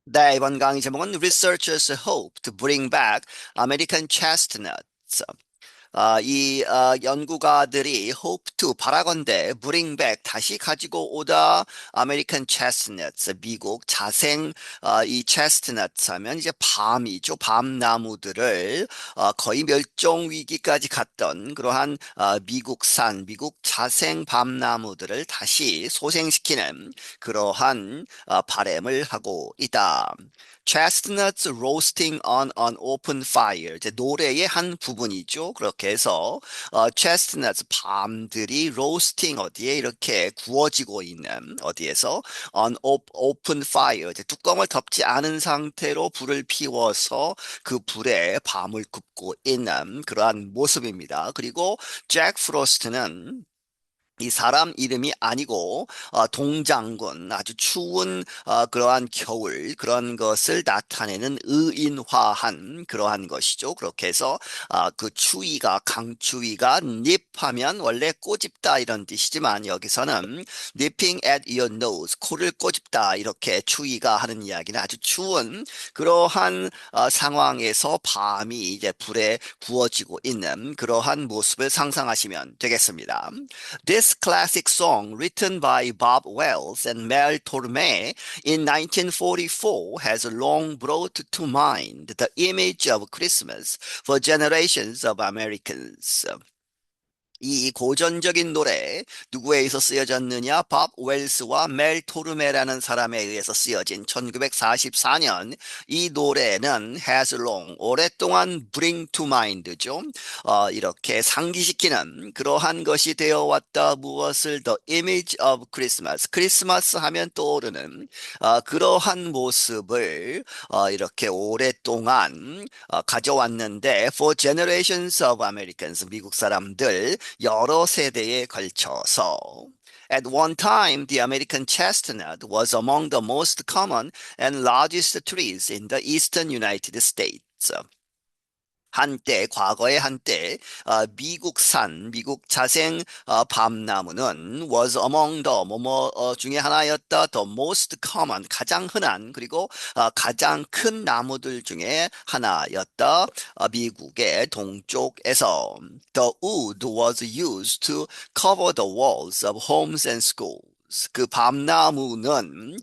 네, 이번 강의 제목은 Researchers hope to bring back American chestnuts. 연구가들이 hope to 바라건대 bring back 다시 가지고 오다 American chestnuts 미국 자생 이 chestnuts 하면 이제 밤이죠. 밤나무들을 거의 멸종 위기까지 갔던 그러한 미국산 미국 자생 밤나무들을 다시 소생시키는 그러한 바람을 하고 있다. Chestnuts roasting on an open fire. 이제 노래의 한 부분이죠. 그렇게 해서 chestnuts 밤들이 roasting 어디에 이렇게 구워지고 있는 어디에서 on open fire. 이제 뚜껑을 덮지 않은 상태로 불을 피워서 그 불에 밤을 굽고 있는 그러한 모습입니다. 그리고 잭 프로스트는 이 사람 이름이 아니고 동장군 아주 추운 그러한 겨울 그런 것을 나타내는 의인화한 그러한 것이죠. 그렇게 해서 그 추위가 강추위가 닙하면 원래 꼬집다 이런 뜻이지만 여기서는 nipping at your nose 코를 꼬집다 이렇게 추위가 하는 이야기는 아주 추운 그러한 상황에서 밤이 이제 불에 구워지고 있는 그러한 모습을 상상하시면 되겠습니다. This classic song, written by Bob Wells and Mel Torme in 1944, has long brought to mind the image of Christmas for generations of Americans. 이 고전적인 노래 누구에 의해서 쓰여졌느냐? 밥 웰스와 멜 토르메라는 사람에 의해서 쓰여진 1944년 이 노래는 has long 오랫동안 bring to mind죠. 이렇게 상기시키는 그러한 것이 되어 왔다. 무엇을 the image of Christmas 크리스마스 하면 떠오르는 그러한 모습을 이렇게 오랫동안 가져왔는데 for generations of Americans 미국 사람들 여러 세대에 걸쳐서 At one time, the American chestnut was among the most common and largest trees in the eastern United States. 한때, 과거의 한때, 미국산, 미국 자생 밤나무는 was among the 뭐뭐 중에 하나였다. The most common, 가장 흔한, 그리고 가장 큰 나무들 중에 하나였다. 미국의 동쪽에서. The wood was used to cover the walls of homes and schools. 그 밤나무는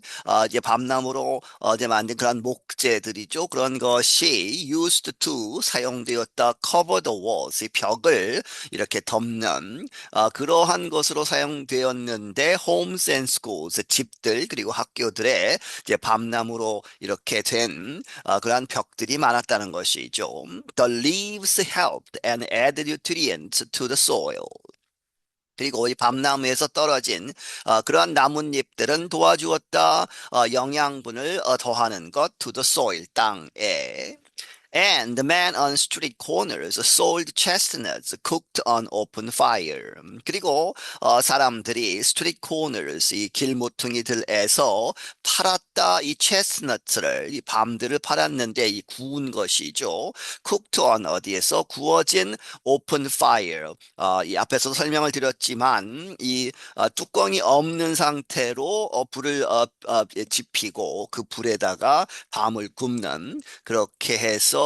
이제 밤나무로 이제 만든 그런 목재들이죠. 그런 것이 used to 사용되었다. cover the walls 이 벽을 이렇게 덮는 그러한 것으로 사용되었는데 homes and schools 집들 그리고 학교들에 이제 밤나무로 이렇게 된 그러한 벽들이 많았다는 것이죠. The leaves helped and added nutrients to the soil. 그리고 이 밤나무에서 떨어진 그러한 나뭇잎들은 도와주었다. 영양분을 더하는 것 to the soil 땅에. And the man on street corners sold chestnuts cooked on open fire. 그리고 사람들이 street corners 이 길모퉁이들에서 팔았다 이 chestnuts를 이 밤들을 팔았는데 이 구운 것이죠. cooked on 어디에서 구워진 open fire. 이 앞에서 설명을 드렸지만 이 뚜껑이 없는 상태로 불을 지피고 그 불에다가 밤을 굽는 그렇게 해서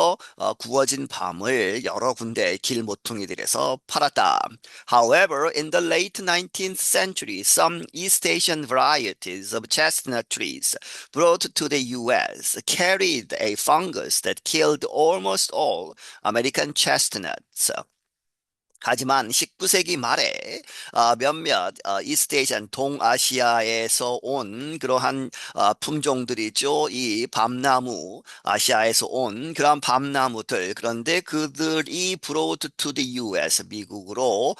구워진 밤을 여러 군데 길모퉁이들에서 팔았다. However, in the late 19th century, some East Asian varieties of chestnut trees brought to the US carried a fungus that killed almost all American chestnuts. 하지만 19세기 말에 몇몇 이스트에이션 동아시아에서 온 그러한 품종들이죠. 이 밤나무 아시아에서 온 그러한 밤나무들 그런데 그들이 brought to the US 미국으로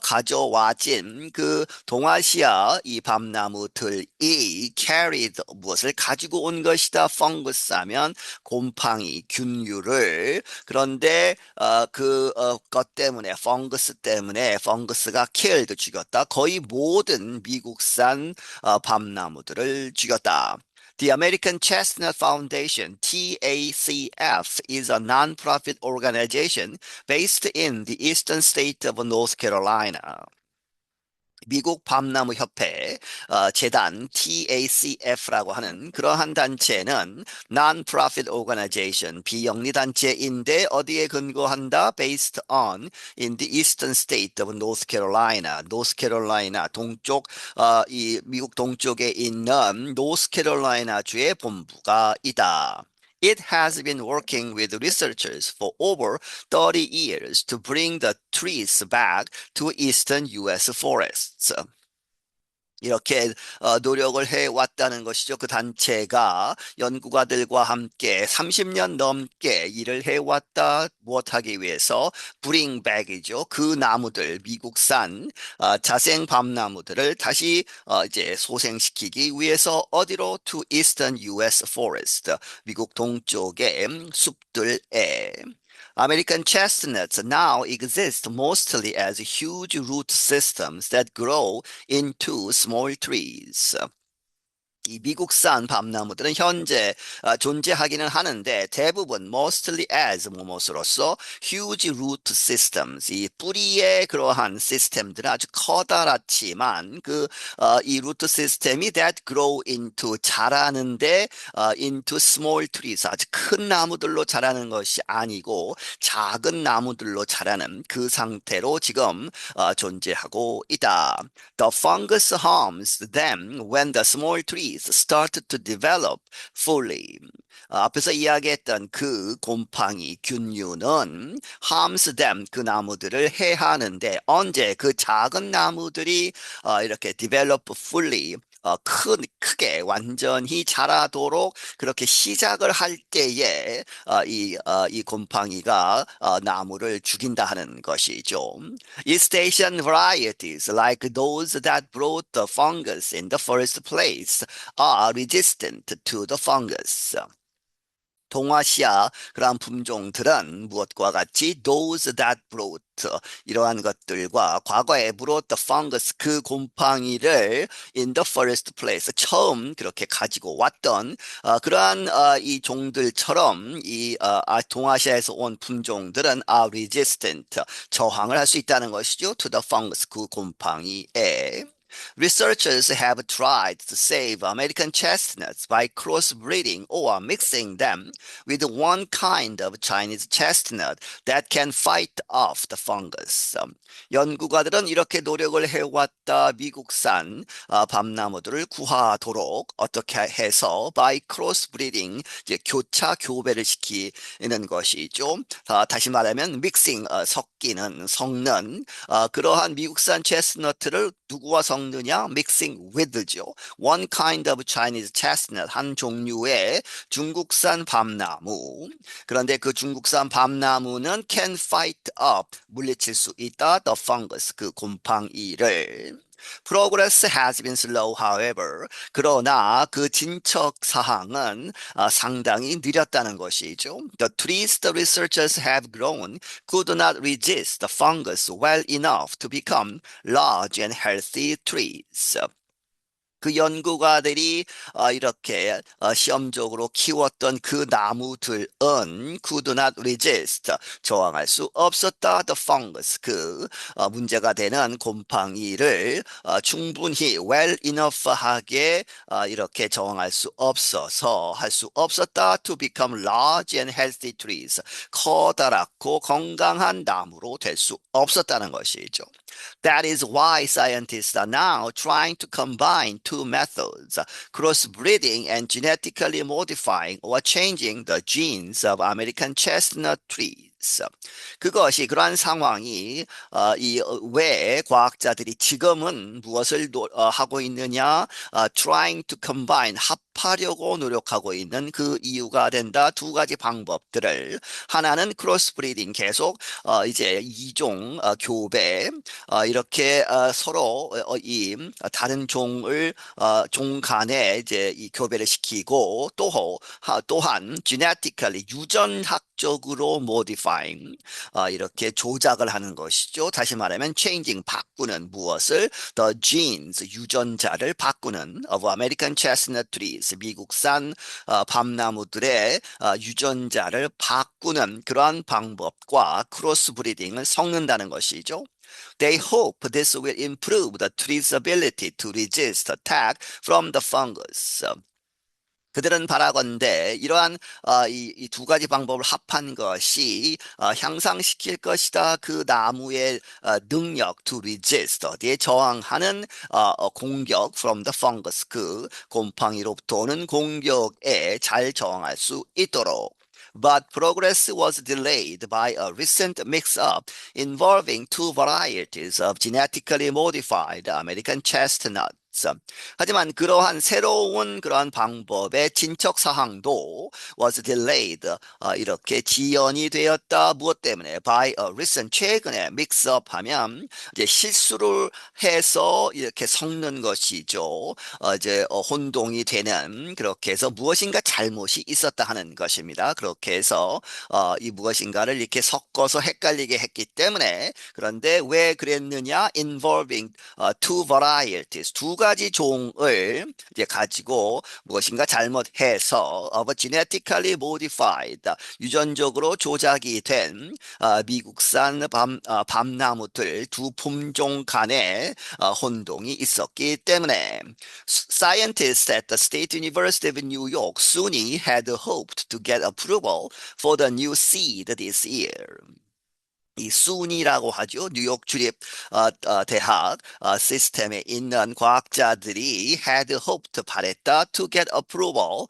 가져와진 그 동아시아 이 밤나무들이 carried 무엇을 가지고 온 것이다. fungus 하면 곰팡이 균류를 그런데 그것 때문에 펑거스 때문에 펑거스가 killed 죽였다. 거의 모든 미국산 밤나무들을 죽였다. The American Chestnut Foundation, TACF, is a non-profit organization based in the eastern state of North Carolina. 미국 밤나무 협회 재단 TACF라고 하는 그러한 단체는 non-profit organization 비영리 단체인데 어디에 근거한다? Based on in the eastern state of North Carolina. 노스캐롤라이나 동쪽 이 미국 동쪽에 있는 노스캐롤라이나 주의 본부가 있다. It has been working with researchers for over 30 years to bring the trees back to eastern U.S. forests. 이렇게 노력을 해왔다는 것이죠. 그 단체가 연구가들과 함께 30년 넘게 일을 해왔다. 무엇하기 위해서? Bring back이죠. 그 나무들, 미국산 자생 밤나무들을 다시 이제 소생시키기 위해서 어디로? To Eastern U.S. Forest, 미국 동쪽의 숲들에. American chestnuts now exist mostly as huge root systems that grow into small trees. 이 미국산 밤나무들은 현재 존재하기는 하는데 대부분 mostly as 뭐뭐로서 huge root systems 이 뿌리의 그러한 시스템들은 아주 커다랗지만 이 루트 시스템이 that grow into 자라는데 into small trees 아주 큰 나무들로 자라는 것이 아니고 작은 나무들로 자라는 그 상태로 지금 존재하고 있다. The fungus harms them when the small trees started to develop fully. 앞에서 이야기했던 그 곰팡이 균류는 harms them 그 나무들을 해하는데 언제 그 작은 나무들이 이렇게 develop fully 크게 완전히 자라도록 그렇게 시작을 할 때에 이 곰팡이가 나무를 죽인다 하는 것이죠. 이 station varieties like those that brought the fungus in the first place are resistant to the fungus. 동아시아 그러한 품종들은 무엇과 같이 those that brought 이러한 것들과 과거에 brought the fungus 그 곰팡이를 in the first place 처음 그렇게 가지고 왔던 그러한 이 종들처럼 동아시아에서 온 품종들은 are resistant 저항을 할 수 있다는 것이죠 to the fungus 그 곰팡이에. Researchers have tried to save American chestnuts by crossbreeding or mixing them with one kind of Chinese chestnut that can fight off the fungus. 연구가들은 이렇게 노력을 해왔다. 미국산 밤나무들을 구하도록 어떻게 해서 by crossbreeding 이제 교차 교배를 시키는 것이죠. 다시 말하면 mixing 섞는 그러한 미국산 체스너트를 누구와 섞느냐? mixing with죠. One kind of Chinese chestnut 한 종류의 중국산 밤나무. 그런데 그 중국산 밤나무는 can fight up 물리칠 수 있다. The fungus 그 곰팡이를. Progress has been slow, however. 그러나 그 진척 사항은 상당히 느렸다는 것이죠. The trees the researchers have grown could not resist the fungus well enough to become large and healthy trees. 그 연구가들이 이렇게 시험적으로 키웠던 그 나무들은 could not resist 저항할 수 없었다. The fungus 그 문제가 되는 곰팡이를 충분히 well enough하게 이렇게 저항할 수 없어서 할 수 없었다. To become large and healthy trees 커다랗고 건강한 나무로 될 수 없었다는 것이죠. That is why scientists are now trying to combine two methods, crossbreeding and genetically modifying or changing the genes of American chestnut trees. 그것이 그러한 상황이 왜 과학자들이 지금은 무엇을 하고 있느냐? Trying to combine 합하려고 노력하고 있는 그 이유가 된다. 두 가지 방법들을 하나는 크로스브리딩 계속 이제 이종 교배 이렇게 서로 이 다른 종을 종 간에 이제 이 교배를 시키고 또한 genetically 유전학적으로 modifying 이렇게 조작을 하는 것이죠. 다시 말하면 changing 바꾸는 무엇을 the genes 유전자를 바꾸는 of American chestnut trees 미국산 밤나무들의 유전자를 바꾸는 그러한 방법과 크로스 브리딩을 섞는다는 것이죠. They hope this will improve the tree's ability to resist attack from the fungus. 그들은 바라건대 이러한 이 두 가지 방법을 합한 것이 향상시킬 것이다. 그 나무의 능력 to resist 어디에 저항하는 공격 from the fungus 그 곰팡이로부터 오는 공격에 잘 저항할 수 있도록. But progress was delayed by a recent mix-up involving two varieties of genetically modified American chestnuts. 하지만 그러한 새로운 그러한 방법의 진척 사항도 was delayed 이렇게 지연이 되었다. 무엇 때문에? By a recent 최근에 mix-up 하면 이제 실수를 해서 이렇게 섞는 것이죠. 이제 혼동이 되는 그렇게 해서 무엇인가 잘못이 있었다 하는 것입니다. 그렇게 해서 이 무엇인가를 이렇게 섞어서 헷갈리게 했기 때문에 그런데 왜 그랬느냐? Involving two varieties 두 가지 종을 이제 가지고 무엇인가 잘못해서 of genetically modified 유전적으로 조작이 된 미국산 밤나무들 두 품종 간에 혼동이 있었기 때문에 scientists at the State University of New York, SUNY, had hoped to get approval for the new seed this year. 이 순이라고 하죠. 뉴욕 주립 대학 시스템에 있는 과학자들이 had hoped 바랬다 to get approval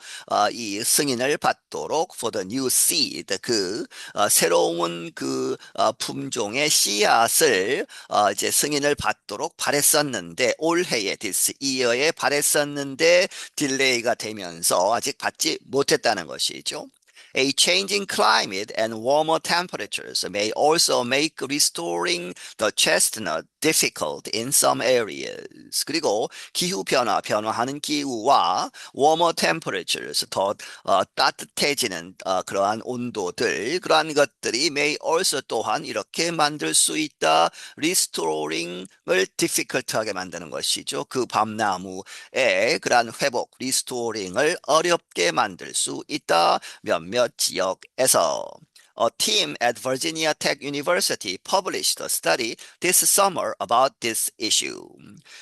이 승인을 받도록 for the new seed 그 새로운 그 품종의 씨앗을 이제 승인을 받도록 바랬었는데 올해에 this year에 바랬었는데 딜레이가 되면서 아직 받지 못했다는 것이죠. A changing climate and warmer temperatures may also make restoring the chestnut difficult in some areas. 그리고 기후 변화, 변화하는 기후와 warmer temperatures, 더 따뜻해지는 그러한 온도들, 그러한 것들이 may also 또한 이렇게 만들 수 있다. restoring을 difficult하게 만드는 것이죠. 그 밤나무의 그러한 회복, restoring을 어렵게 만들 수 있다. 몇몇 지역에서 A team at Virginia Tech University published a study this summer about this issue.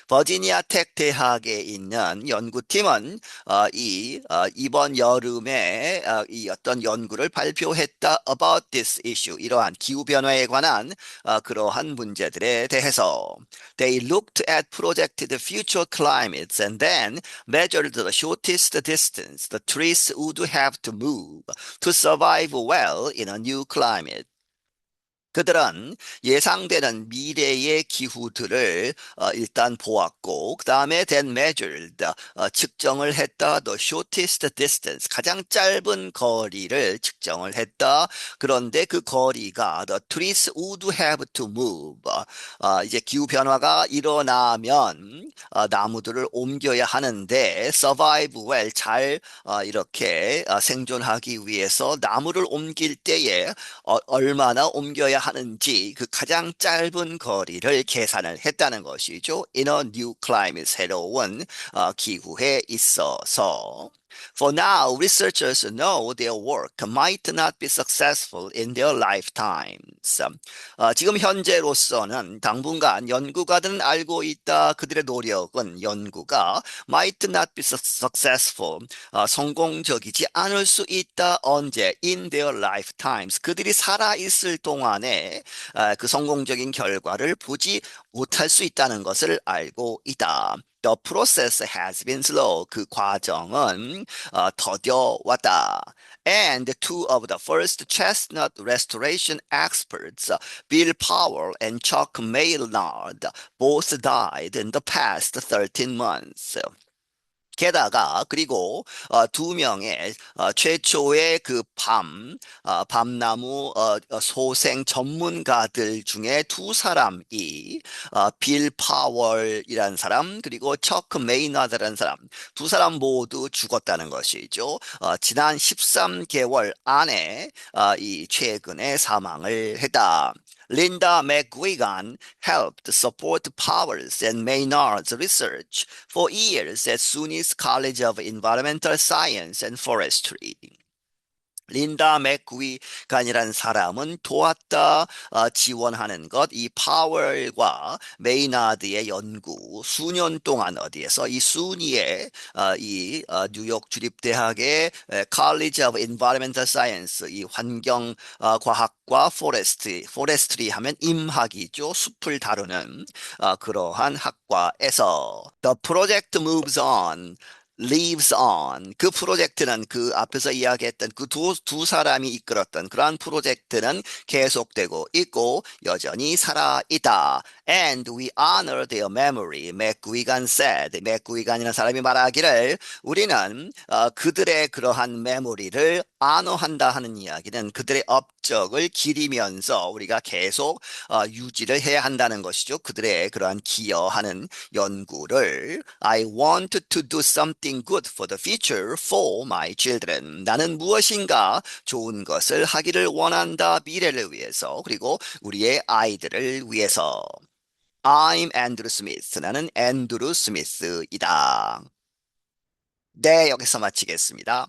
버지니아 텍 대학에 있는 연구팀은 이번 여름에 이 어떤 연구를 발표했다 about this issue. 이러한 기후 변화에 관한 그러한 문제들에 대해서 They looked at projected future climates and then measured the shortest distance the trees would have to move to survive well in a new climate. 그들은 예상되는 미래의 기후들을 일단 보았고 그 다음에 then measured 측정을 했다. The shortest distance 가장 짧은 거리를 측정을 했다. 그런데 그 거리가 the trees would have to move 이제 기후 변화가 일어나면 나무들을 옮겨야 하는데 survive well 잘 이렇게 생존하기 위해서 나무를 옮길 때에 얼마나 옮겨야 하는지 그 가장 짧은 거리를 계산을 했다는 것이죠. In a new climate, 새로운 기후에 있어서. For now, researchers know their work might not be successful in their lifetimes. 지금 현재로서는 당분간 연구가들은 알고 있다. 그들의 노력은 연구가 might not be successful. 성공적이지 않을 수 있다. 언제? In their lifetimes. 그들이 살아있을 동안에 그 성공적인 결과를 보지 못할 수 있다는 것을 알고 있다. The process has been slow. 그 과정은 더뎌왔다. And two of the first chestnut restoration experts, Bill Powell and Chuck Maynard, both died in the past 13 months. 게다가 그리고 두 명의 최초의 그 밤나무 소생 전문가들 중에 두 사람이 빌 파월이라는 사람 그리고 척 메이너드라는 사람 두 사람 모두 죽었다는 것이죠. 지난 13개월 안에 이 최근에 사망을 했다. Linda McGuigan helped support Powers and Maynard's research for years at SUNY's College of Environmental Science and Forestry. 린다 맥구이간이라는 사람은 도왔다, 지원하는 것, 이 파월과 메이나드의 연구, 수년 동안 어디에서 이 순위에 뉴욕 주립대학의 College of Environmental Science, 이 환경 과학과 포레스트리 하면 임학이죠. 숲을 다루는 그러한 학과에서 The project moves on. Lives on. 그 프로젝트는 그 앞에서 이야기했던 그 두 사람이 이끌었던 그러한 프로젝트는 계속되고 있고 여전히 살아있다. And we honor their memory. 맥구이간 said. 맥구이간이라는 사람이 말하기를 우리는 그들의 그러한 메모리를 안어한다 하는 이야기는 그들의 업적을 기리면서 우리가 계속 유지를 해야 한다는 것이죠. 그들의 그러한 기여하는 연구를 I want to do something good for the future for my children. 나는 무엇인가 좋은 것을 하기를 원한다. 미래를 위해서 그리고 우리의 아이들을 위해서. I'm Andrew Smith. 나는 앤드루 스미스이다. 네, 여기서 마치겠습니다.